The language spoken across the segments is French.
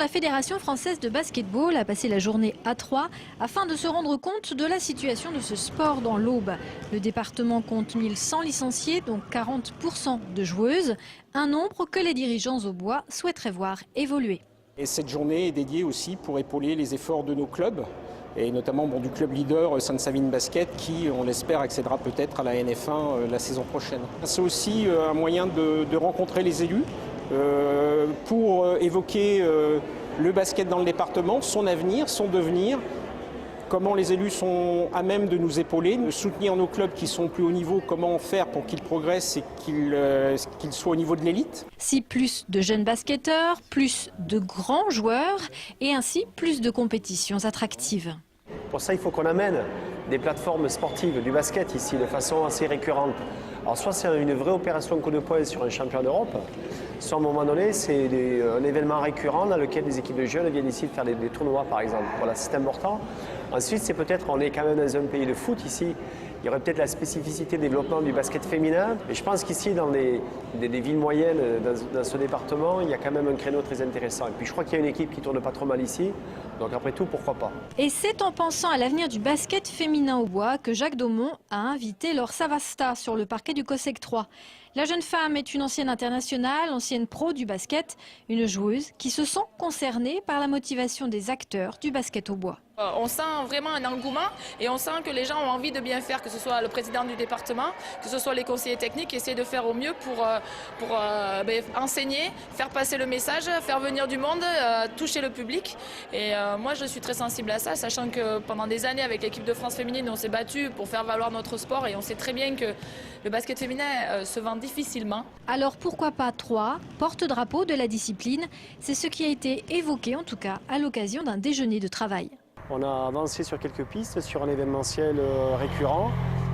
La Fédération française de basketball a passé la journée à Troyes afin de se rendre compte de la situation de ce sport dans l'Aube. Le département compte 1100 licenciés, dont 40% de joueuses, un nombre que les dirigeants aubois souhaiteraient voir évoluer. Et cette journée est dédiée aussi pour épauler les efforts de nos clubs, et notamment du club leader Sainte-Savine Basket qui, on l'espère, accédera peut-être à la NF1 la saison prochaine. C'est aussi un moyen de rencontrer les élus pour évoquer le basket dans le département, son avenir, son devenir, comment les élus sont à même de nous épauler, de soutenir nos clubs qui sont plus haut niveau, comment faire pour qu'ils progressent et qu'ils soient au niveau de l'élite. Si plus de jeunes basketteurs, plus de grands joueurs et ainsi plus de compétitions attractives. Pour ça, il faut qu'on amène des plateformes sportives du basket ici de façon assez récurrente. Alors soit c'est une vraie opération coup de poing sur un champion d'Europe, soit à un moment donné c'est un événement récurrent dans lequel des équipes de jeunes viennent ici faire des tournois par exemple. Voilà, c'est important. Ensuite, c'est peut-être, on est quand même dans un pays de foot ici, il y aurait peut-être la spécificité de développement du basket féminin. Et je pense qu'ici, dans des villes moyennes, dans ce département, il y a quand même un créneau très intéressant. Et puis je crois qu'il y a une équipe qui tourne pas trop mal ici, donc après tout, pourquoi pas. Et c'est en pensant à l'avenir du basket féminin au bois que Jacques Daumont a invité Laure Savasta sur le parquet du COSEC 3. La jeune femme est une ancienne internationale, ancienne pro du basket, une joueuse qui se sent concernée par la motivation des acteurs du basket au bois. On sent vraiment un engouement et on sent que les gens ont envie de bien faire, que ce soit le président du département, que ce soit les conseillers techniques, essayer de faire au mieux pour enseigner, faire passer le message, faire venir du monde, toucher le public. Et moi je suis très sensible à ça, sachant que pendant des années avec l'équipe de France féminine on s'est battu pour faire valoir notre sport et on sait très bien que le basket féminin se vend difficilement. Alors pourquoi pas Troyes, porte-drapeau de la discipline? C'est ce qui a été évoqué en tout cas à l'occasion d'un déjeuner de travail. On a avancé sur quelques pistes, sur un événementiel récurrent.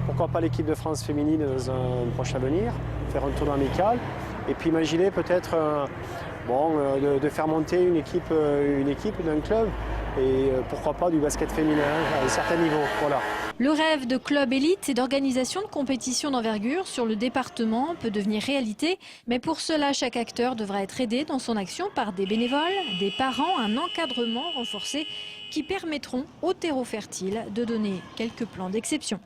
Pourquoi pas l'équipe de France féminine dans un proche avenir, faire un tournoi amical. Et puis imaginer peut-être de faire monter une équipe d'un club. Et pourquoi pas du basket féminin à un certain niveau. Voilà. Le rêve de club élite et d'organisation de compétitions d'envergure sur le département peut devenir réalité. Mais pour cela, chaque acteur devra être aidé dans son action par des bénévoles, des parents, un encadrement renforcé qui permettront au terreau fertile de donner quelques plans d'exception.